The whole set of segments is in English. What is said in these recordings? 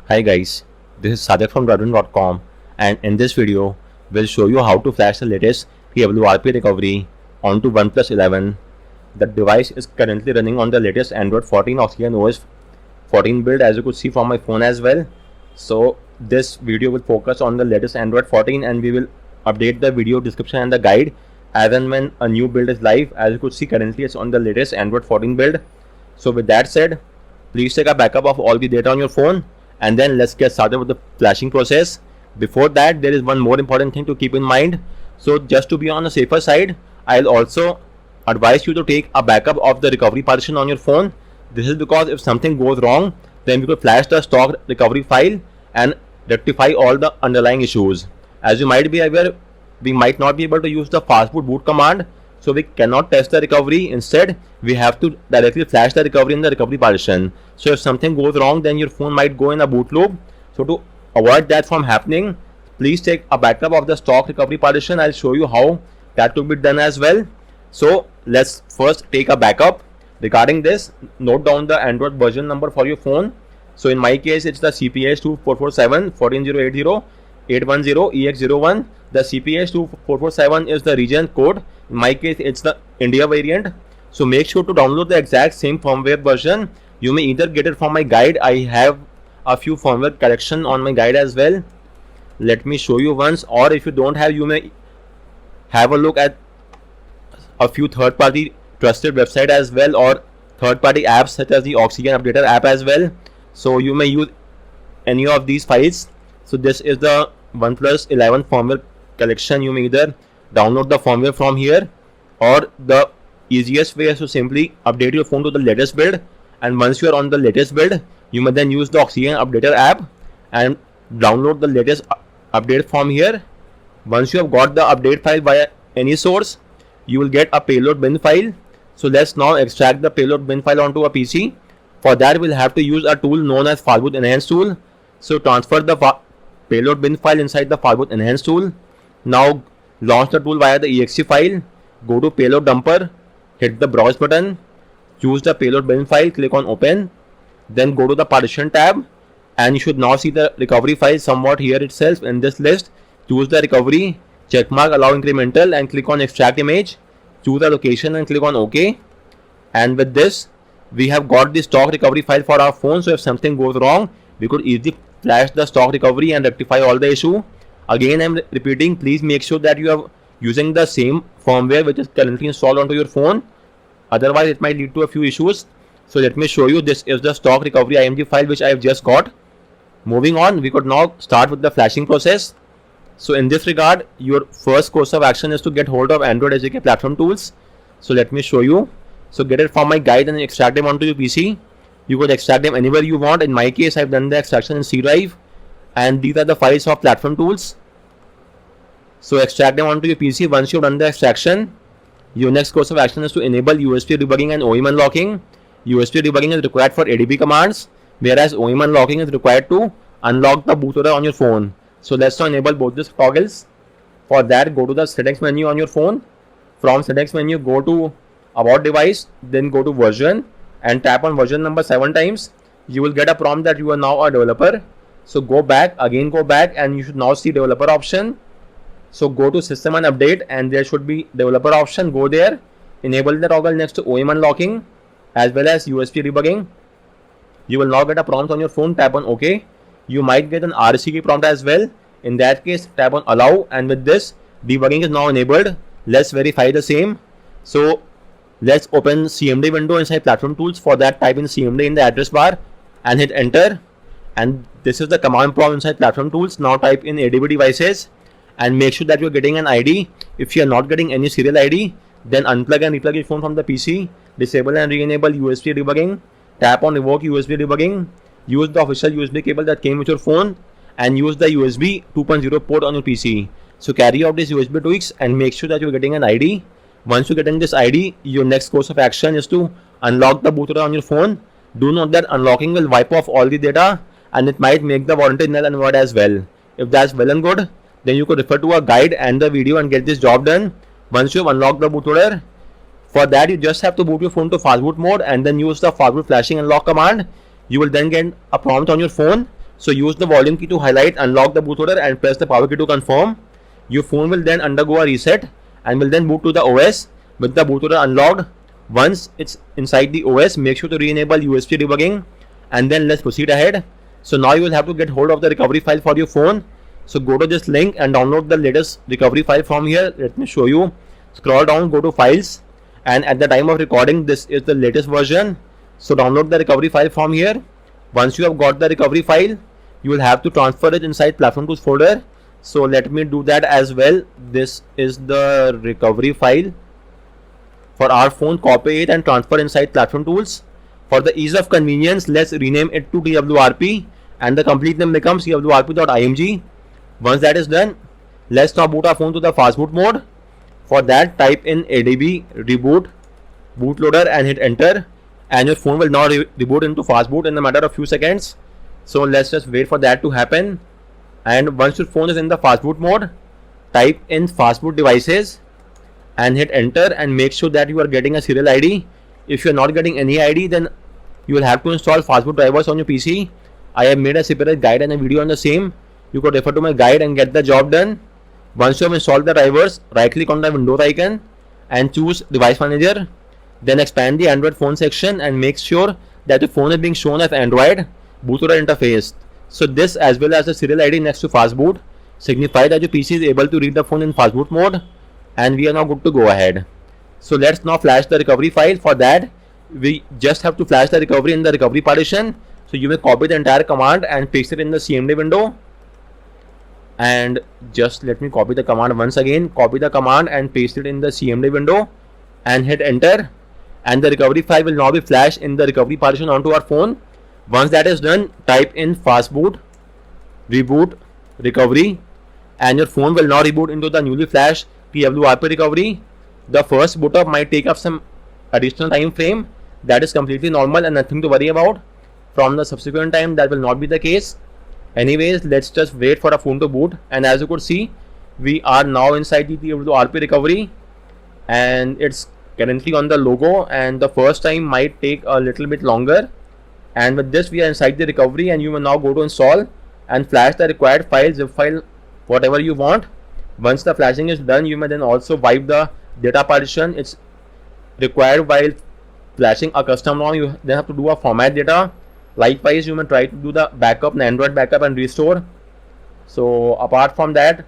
Hi guys, this is Sadak from Driving.com, and in this video, we'll show you how to flash the latest PWRP recovery onto OnePlus 11. The device is currently running on the latest Android 14 Oxygen OS 14 build, as you could see from my phone as well. So this video will focus on the latest Android 14, and we will update the video description and the guide as and when a new build is live. As you could see, currently it's on the latest Android 14 build. So with that said, please take a backup of all the data on your phone, and then let's get started with the flashing process. Before that, there is one more important thing to keep in mind. So just to be on the safer side, I'll also advise you to take a backup of the recovery partition on your phone. This is because if something goes wrong, then we could flash the stock recovery file and rectify all the underlying issues. As you might be aware, we might not be able to use the fastboot boot command, so we cannot test the recovery. Instead, we have to directly flash the recovery in the recovery partition. So if something goes wrong, then your phone might go in a boot loop. So to avoid that from happening, please take a backup of the stock recovery partition. I'll show you how that could be done as well. So let's first take a backup. Regarding this, note down the Android version number for your phone. So in my case, it's the CPH2447 14080 810EX01. The CPH2447 is the region code. In my case, it's the India variant. So make sure to download the exact same firmware version. You may either get it from my guide. I have a few firmware correction on my guide as well. Let me show you once, or if you don't have, you may have a look at a few third-party trusted website as well, or third-party apps such as the Oxygen Updater app as well. So you may use any of these files. So this is the OnePlus 11 firmware collection. You may either download the firmware from here, or the easiest way is to simply update your phone to the latest build. And once you are on the latest build, you may then use the Oxygen Updater app and download the latest update from here. Once you have got the update file via any source, you will get a payload bin file. So let's now extract the payload bin file onto a PC. For that, we'll have to use a tool known as Fastboot Enhance tool. So transfer the payload bin file inside the Fastboot Enhance tool. Now launch the tool via the exe file. Go to payload dumper, hit the browse button, choose the payload bin file, click on open, then go to the partition tab, and you should now see the recovery file somewhat here itself in this list. Choose the recovery, checkmark allow incremental, and click on extract image. Choose the location and click on OK. And with this, we have got the stock recovery file for our phone. So if something goes wrong, we could easily flash the stock recovery and rectify all the issue. Again, I'm repeating, please make sure that you are using the same firmware which is currently installed onto your phone. Otherwise, it might lead to a few issues. So let me show you. This is the stock recovery IMG file which I have just got. Moving on, we could now start with the flashing process. So in this regard, your first course of action is to get hold of Android SDK platform tools. So let me show you. So get it from my guide and extract them onto your PC. You could extract them anywhere you want. In my case, I've done the extraction in C drive, and these are the files of platform tools. So extract them onto your PC. Once you've done the extraction, your next course of action is to enable USB debugging and OEM unlocking. USB debugging is required for ADB commands, whereas OEM unlocking is required to unlock the bootloader on your phone. So let's now enable both these toggles. For that, go to the settings menu on your phone. From settings menu, go to about device, then go to version and tap on version number 7 times. You will get a prompt that you are now a developer. So go back, again go back, and you should now see developer option. So go to system and update, and there should be developer option. Go there, enable the toggle next to OEM unlocking as well as USB debugging. You will now get a prompt on your phone. Tap on OK. You might get an RSC prompt as well. In that case, tap on allow, and with this, debugging is now enabled. Let's verify the same. So let's open CMD window inside platform tools. For that, type in CMD in the address bar and hit enter. And this is the command prompt inside platform tools. Now type in ADB devices and make sure that you're getting an ID. If you're not getting any serial ID, then unplug and replug your phone from the PC. Disable and re-enable USB debugging. Tap on revoke USB debugging. Use the official USB cable that came with your phone, and use the USB 2.0 port on your PC. So carry out these USB tweaks and make sure that you're getting an ID. Once you're getting this ID, your next course of action is to unlock the bootloader on your phone. Do note that unlocking will wipe off all the data, and it might make the warranty null and void as well. If that's well and good, then you could refer to a guide and the video and get this job done. Once you've unlocked the bootloader, for that you just have to boot your phone to fastboot mode and then use the fastboot flashing unlock command. You will then get a prompt on your phone So use the volume key to highlight, unlock the bootloader and press the power key to confirm. Your phone will then undergo a reset and will then boot to the OS with the bootloader unlocked. Once it's inside the OS, make sure to re-enable USB debugging, and then let's proceed ahead. So now you will have to get hold of the recovery file for your phone. So go to this link and download the latest recovery file from here. Let me show you. Scroll down, go to files, and at the time of recording this is the latest version. So download the recovery file from here. Once you have got the recovery file, you will have to transfer it inside platform tools folder. So let me do that as well. This is the recovery file for our phone. Copy it and transfer inside platform tools. For the ease of convenience, let's rename it to TWRP and the complete name becomes twrp.img. Once that is done, let's now boot our phone to the fast boot mode. For that, type in adb reboot bootloader and hit enter, and your phone will now reboot into fast boot in a matter of few seconds. So let's just wait for that to happen. And once your phone is in the fast boot mode, type in fast boot devices and hit enter, and make sure that you are getting a serial ID. If you are not getting any ID, then you will have to install fastboot drivers on your PC. I have made a separate guide and a video on the same. You could refer to my guide and get the job done. Once you have installed the drivers, right click on the Windows icon and choose Device Manager. Then expand the Android phone section and make sure that the phone is being shown as Android bootloader interface. So this, as well as the serial ID next to fastboot, signify that your PC is able to read the phone in fastboot mode, and we are now good to go ahead. So let's now flash the recovery file. For that, we just have to flash the recovery in the recovery partition. So you may copy the entire command and paste it in the CMD window. And just let me copy the command once again. Copy the command and paste it in the CMD window and hit enter. And the recovery file will now be flashed in the recovery partition onto our phone. Once that is done, type in fastboot reboot recovery, and your phone will now reboot into the newly flashed TWRP recovery. The first boot up might take up some additional time frame. That is completely normal and nothing to worry about. From the subsequent time, that will not be the case. Anyways, let's just wait for a phone to boot. And as you could see, we are now inside the TWRP recovery, and it's currently on the logo, and the first time might take a little bit longer. And with this, we are inside the recovery, and you will now go to install and flash the required file, zip file, whatever you want. Once the flashing is done, you may then also wipe the data partition. It's required while flashing a custom ROM. You then have to do a format data. Likewise, you may try to do the backup, an Android backup and restore. So apart from that,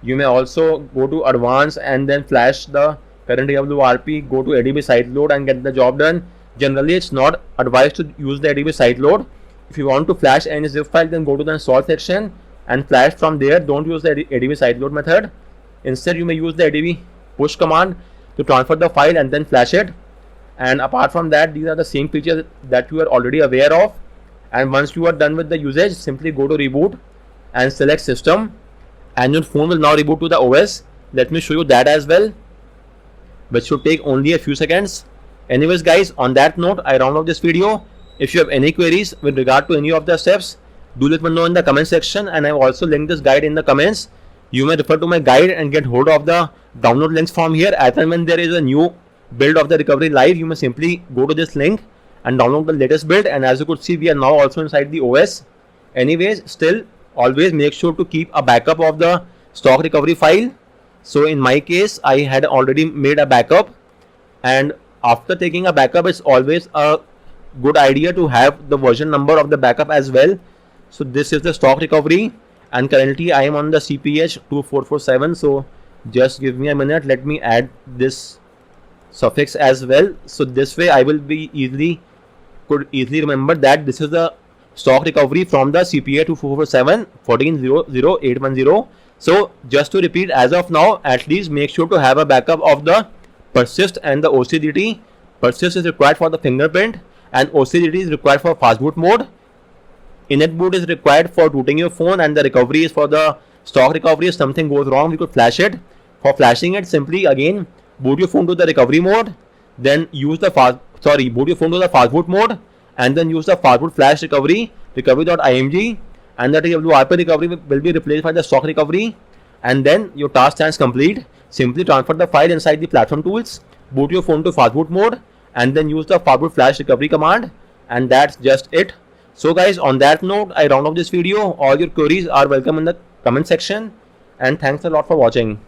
you may also go to advanced and then flash the current TWRP, go to ADB site load and get the job done. Generally, it's not advised to use the ADB site load. If you want to flash any zip file, then go to the install section and flash from there. Don't use the ADB site load method. Instead, you may use the ADB push command to transfer the file and then flash it. And apart from that, these are the same features that you are already aware of. And once you are done with the usage, simply go to reboot and select system, and your phone will now reboot to the OS. Let me show you that as well, which should take only a few seconds. Anyways guys, on that note, I round off this video. If you have any queries with regard to any of the steps, do let me know in the comment section, and I have also linked this guide in the comments. You may refer to my guide and get hold of the download links from here. As and when there is a new build of the recovery live, you may simply go to this link and download the latest build. And as you could see, we are now also inside the OS. Anyways, still always make sure to keep a backup of the stock recovery file. So in my case, I had already made a backup, and after taking a backup, it's always a good idea to have the version number of the backup as well. So this is the stock recovery, and currently I am on the CPH 2447. So just give me a minute, let me add this suffix as well. So this way I will be could easily remember that this is the stock recovery from the CPA 2447 1400810. So just to repeat, as of now, at least make sure to have a backup of the persist and the OCDT. Persist is required for the fingerprint and OCDT is required for fastboot mode. Init boot is required for booting your phone, and the recovery is for the stock recovery. If something goes wrong, we could flash it. For flashing it, simply again boot your phone to the recovery mode, then use the boot your phone to the fastboot mode, and then use the fastboot flash recovery.img, and the TWRP recovery will be replaced by the stock recovery, and then your task stands complete. Simply transfer the file inside the platform tools, boot your phone to fastboot mode, and then use the fastboot flash recovery command, and that's just it. So guys, on that note, I round off this video. All your queries are welcome in the comment section, and thanks a lot for watching.